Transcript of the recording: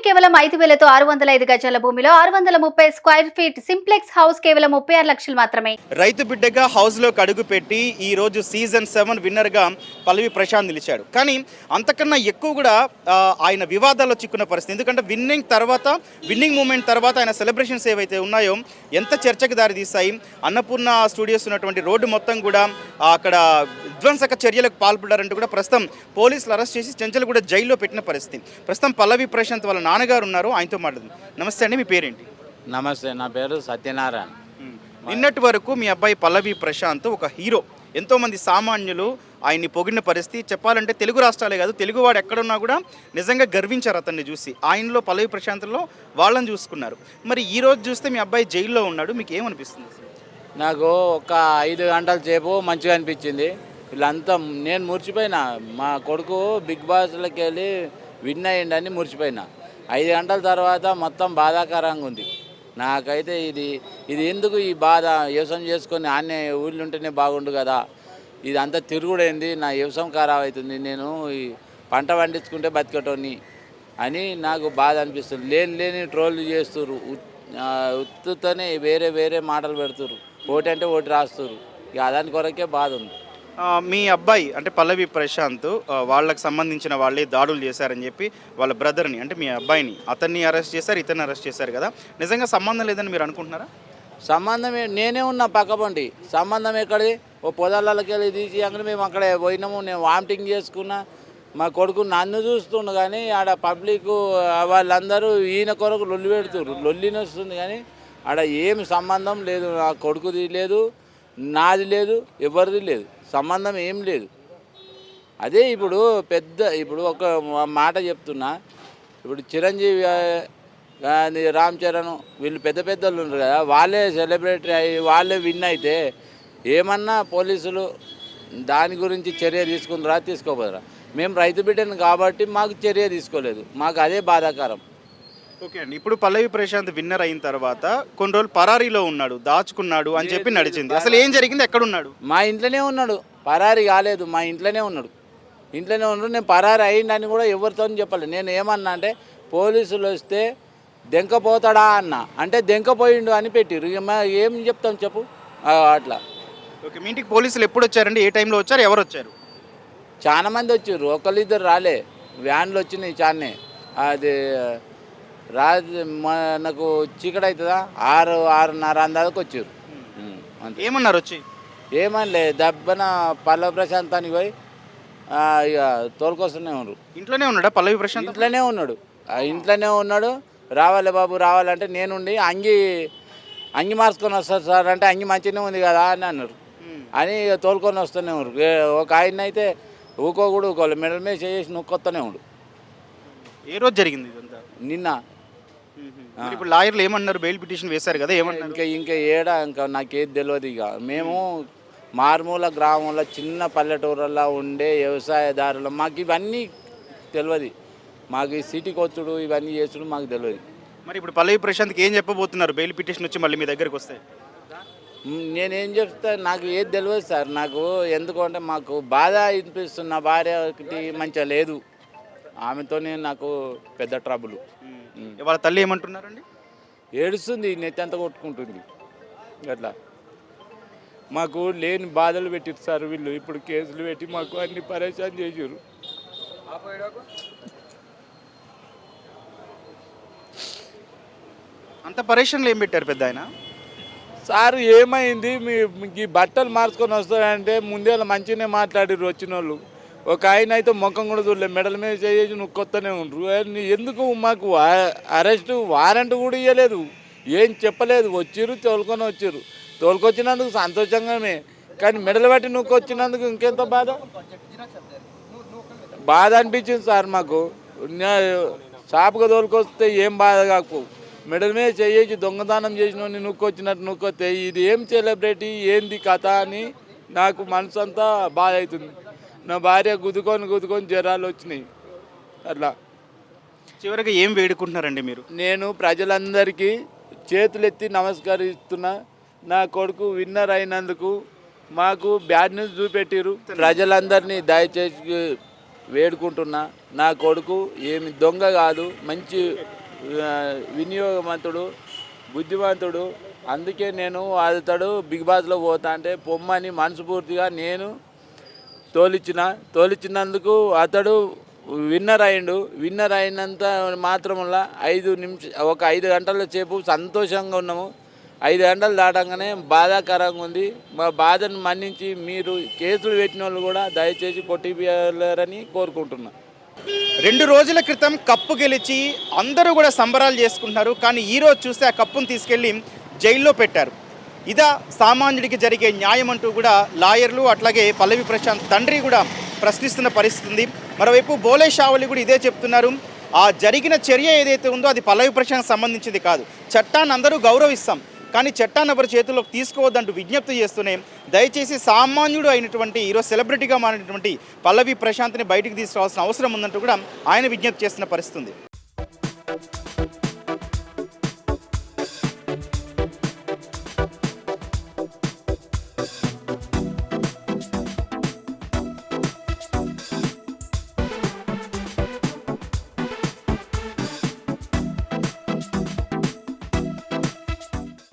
కేవలం 5,000తో 605 గజాల భూమిలో 630 స్క్వేర్ ఫీట్ సింప్లెక్స్ హౌస్ కేవలం 36 లక్షలు మాత్రమే. రైతు బిడ్డగా హౌస్లోకి అడుగు పెట్టి ఈ రోజు సీజన్ 7 విన్నర్గా పల్లవి ప్రశాంత్ నిలిచాడు. కానీ అంతకన్నా ఎక్కువ కూడా ఆయన వివాదాల్లో చిక్కున్న పరిస్థితి. ఎందుకంటే విన్నింగ్ మూమెంట్ తర్వాత ఆయన సెలబ్రేషన్స్ ఏవైతే ఉన్నాయో ఎంత చర్చకు దారితీస్తాయి. అన్నపూర్ణ స్టూడియోస్ ఉన్నటువంటి రోడ్డు మొత్తం కూడా అక్కడ విధ్వంసక చర్యలకు పాల్పడ్డారంటూ కూడా ప్రస్తుతం పోలీసులు అరెస్ట్ చేసి చెంచల్ కూడా జైల్లో పెట్టిన పరిస్థితి. ప్రస్తుతం పల్లవి ప్రశాంత్ వాళ్ళ నాన్నగారు ఉన్నారు, ఆయనతో మాట్లాడుతుంది. నమస్తే అండి, మీ పేరేంటి? నమస్తే, నా పేరు సత్యనారాయణ. నిన్నటి వరకు మీ అబ్బాయి పల్లవి ప్రశాంత్ ఒక హీరో. ఎంతోమంది సామాన్యులు ఆయన్ని పొగిడిన పరిస్థితి. చెప్పాలంటే తెలుగు రాష్ట్రాలే కాదు, తెలుగువాడు ఎక్కడున్నా కూడా నిజంగా గర్వించారు అతన్ని చూసి. ఆయనలో పల్లవి ప్రశాంత్లో వాళ్ళని చూసుకున్నారు. మరి ఈ రోజు చూస్తే మీ అబ్బాయి జైల్లో ఉన్నాడు, మీకు ఏమనిపిస్తుంది? నాకు ఒక 5 గంటల సేపు మంచిగా అనిపించింది. వీళ్ళంతా నేను మురిచిపోయినా. మా కొడుకు బిగ్ బాస్లోకి వెళ్ళి విన్ అయ్యిండని మురిచిపోయినా. 5 గంటల తర్వాత మొత్తం బాధాకరంగా ఉంది నాకైతే. ఇది ఎందుకు ఈ బాధ? వ్యవసాయం చేసుకొని ఆన్నే ఊళ్ళో ఉంటేనే బాగుండు కదా, ఇది అంతా తిరుగుడైంది, నా వ్యవసాయం ఖరాబ్ అవుతుంది, నేను ఈ పంట పండించుకుంటే బతికటోని అని నాకు బాధ అనిపిస్తుంది. లేని ట్రోల్ చేస్తుర్రు, ఉత్తుతోనే వేరే మాటలు పెడుతుర్రు, ఓటు అంటే ఓటు రాస్తుర్రు. ఇక దాని కొరకే బాధ ఉంది. మీ అబ్బాయి అంటే పల్లవి ప్రశాంత్ వాళ్ళకి సంబంధించిన వాళ్ళే దాడులు చేశారని చెప్పి వాళ్ళ బ్రదర్ని అంటే మీ అబ్బాయిని అతన్ని అరెస్ట్ చేశారు, ఇతన్ని అరెస్ట్ చేశారు కదా, నిజంగా సంబంధం లేదని మీరు అనుకుంటున్నారా? సంబంధం నేనే ఉన్నా పక్కపండి, సంబంధం ఎక్కడిది? ఓ పొదాలకి వెళ్ళి తీసి అక్కడ మేము అక్కడే పోయినాము. నేను వామిటింగ్ చేసుకున్నా, మా కొడుకు నన్ను చూస్తుండు. కానీ ఆడ పబ్లిక్ వాళ్ళందరూ ఈయన కొరకు లొల్లి పెడుతుర్రు, లొల్లిని వస్తుంది. కానీ ఆడ ఏం సంబంధం లేదు, నా కొడుకుది లేదు, నాది లేదు, ఎవరిది లేదు, సంబంధం ఏం లేదు. అదే ఇప్పుడు ఒక మాట చెప్తున్నా. ఇప్పుడు చిరంజీవి రామ్ చరణ్ వీళ్ళు పెద్దలు ఉన్నారు కదా, వాళ్ళే సెలబ్రిటీ అయ్యి వాళ్ళే విన్ అయితే ఏమన్నా పోలీసులు దాని గురించి చర్య తీసుకుంటారా, తీసుకోపోదరా? మేము రైతు బిడ్డను కాబట్టి మాకు చర్య తీసుకోలేదు, మాకు అదే బాధాకరం. ఓకే అండి, ఇప్పుడు పల్లవి ప్రశాంత్ విన్నర్ అయిన తర్వాత కొన్ని రోజులు పరారీలో ఉన్నాడు, దాచుకున్నాడు అని చెప్పి నడిచింది. అసలు ఏం జరిగింది, ఎక్కడున్నాడు? మా ఇంట్లోనే ఉన్నాడు, పరారీ కాలేదు, మా ఇంట్లోనే ఉన్నాడు. నేను పరారీ అయ్యిందని కూడా ఎవరితో చెప్పాలి. నేను ఏమన్నా అంటే పోలీసులు వస్తే దెంకపోతాడా అన్న, అంటే దెంకపోయిండు అని పెట్టిరు. ఏం చెప్తాం చెప్పు అట్లా. ఓకే, మీ ఇంటికి పోలీసులు ఎప్పుడు వచ్చారండి, ఏ టైంలో వచ్చారు, ఎవరు వచ్చారు? చాలా మంది వచ్చారు, ఒకళ్ళిద్దరు రాలే, వ్యాన్లు వచ్చినాయి చాలానే. అది మనకు చీకటి అవుతుందా 6:30 అందాలకు వచ్చారు. ఏమన్నారు వచ్చి? ఏమనలే, దెబ్బన పల్లవి ప్రశాంతానికి పోయి ఇక తోలుకొస్తూనే ఉన్నారు. ఇంట్లోనే ఉన్నాడా పల్లవి ప్రశాంత్? ఇంట్లోనే ఉన్నాడు. రావాలి బాబు రావాలంటే నేనుండి అంగి మార్చుకొని వస్తారు సార్ అంటే, అంగి మంచిగానే ఉంది కదా అని అన్నారు. అని తోలుకొని వస్తూనే ఉన్నారు. ఒక ఆయన అయితే ఊకోవాలి, మెడల్ మీద చేసి నొక్కొస్తూనే ఉండు. ఏ రోజు జరిగింది ఇదంతా? నిన్న. ఇప్పుడు లాయర్లు ఏమన్నారు, బెయిల్ పిటిషన్ వేశారు కదా, ఏమన్నారు? ఇంకా నాకేది తెలియదు. ఇక మేము మారుమూల గ్రామంలో చిన్న పల్లెటూరులో ఉండే వ్యవసాయదారులు, మాకు ఇవన్నీ తెలియదు. మాకు ఈ సిటీకి వచ్చుడు ఇవన్నీ చేసుడు మాకు తెలియదు. మరి ఇప్పుడు పల్లవి ప్రశాంత్కి ఏం చెప్పబోతున్నారు బెయిల్ పిటిషన్ వచ్చి మళ్ళీ మీ దగ్గరికి వస్తే? నేనేం చెప్తా, నాకు ఏది తెలియదు సార్. నాకు ఎందుకంటే మాకు బాధ అనిపిస్తుంది. నా భార్య ఒకటి మంచిగా లేదు, ఆమెతోనే నాకు పెద్ద ట్రబుల్. వాళ్ళ తల్లి ఏమంటున్నారండి? ఏడుస్తుంది, నెత్తి అంతా కొట్టుకుంటుంది. అట్లా మాకు లేని బాధలు పెట్టిరు సార్ వీళ్ళు. ఇప్పుడు కేసులు పెట్టి మాకు అన్ని పరేషాన్ చేసారు. అంత పరేషన్లు ఏం పెట్టారు పెద్ద ఆయన? సార్ ఏమైంది, మీకు ఈ బట్టలు మార్చుకొని వస్తారంటే ముందే మంచిగానే మాట్లాడిర్రు వచ్చిన వాళ్ళు. ఒక ఆయన అయితే ముఖం కూడా చూడలేదు, మెడల మీద చేసి నువ్వు కొత్తనే ఉండరు. ఎందుకు మాకు అరెస్ట్ వారెంట్ కూడా ఇవ్వలేదు, ఏం చెప్పలేదు. వచ్చిర్రు, తోలుకొచ్చినందుకు సంతోషంగానే, కానీ మెడలు బట్టి నువ్వు వచ్చినందుకు ఇంకెంత బాధ అనిపించింది సార్ మాకు. షాపుగా తోలుకొస్తే ఏం బాధ కాకు, మెడల మీద చేసి దొంగతనం చేసిన నువ్వుకొచ్చినట్టు నువ్వుకొస్తే ఇది ఏం సెలబ్రిటీ, ఏంది కథ అని నాకు మనసు అంతా బాధ అవుతుంది. నా భార్య గుద్దుకొని జ్వరాలు వచ్చినాయి. అట్లా చివరికి ఏం వేడుకుంటున్నారండి మీరు? నేను ప్రజలందరికీ చేతులెత్తి నమస్కరిస్తున్నా. నా కొడుకు విన్నర్ అయినందుకు మాకు బ్యాడ్ న్యూస్ చూపెట్టిరు. ప్రజలందరినీ దయచేసి వేడుకుంటున్నా. నా కొడుకు ఏమి దొంగ కాదు, మంచి వినియోగవంతుడు, బుద్ధివంతుడు. అందుకే నేను అతడు బిగ్ బాస్లో పోతా అంటే పొమ్మని మనస్ఫూర్తిగా నేను తోలిచ్చినందుకు అతడు విన్నర్ అయిండు. విన్నర్ అయినంత మాత్రంలో 5 గంటల సేపు సంతోషంగా ఉన్నాము. 5 గంటలు దాటంగానే బాధాకరంగా ఉంది. మా బాధను మన్నించి మీరు కేసులు పెట్టిన వాళ్ళు కూడా దయచేసి కొట్టిపోయారని కోరుకుంటున్నా. 2 రోజుల క్రితం కప్పు గెలిచి అందరూ కూడా సంబరాలు చేసుకుంటున్నారు. కానీ ఈరోజు చూస్తే ఆ కప్పును తీసుకెళ్ళి జైల్లో పెట్టారు. ఇదా సామాన్యుడికి జరిగే న్యాయం అంటూ కూడా లాయర్లు అట్లాగే పల్లవి ప్రశాంత్ తండ్రి కూడా ప్రశ్నిస్తున్న పరిస్థితి ఉంది. మరోవైపు బోలే షావలి కూడా ఇదే చెప్తున్నారు. ఆ జరిగిన చర్య ఏదైతే ఉందో అది పల్లవి ప్రశాంత్ సంబంధించింది కాదు. చట్టాన్ని అందరూ గౌరవిస్తాం, కానీ చట్టాన్ని ఎవరి చేతుల్లోకి తీసుకోవద్దంటూ విజ్ఞప్తి చేస్తూనే దయచేసి సామాన్యుడు అయినటువంటి ఈరోజు సెలబ్రిటీగా మారినటువంటి పల్లవి ప్రశాంత్ని బయటికి తీసుకురావాల్సిన అవసరం ఉందంటూ కూడా ఆయన విజ్ఞప్తి చేస్తున్న పరిస్థితి ఉంది.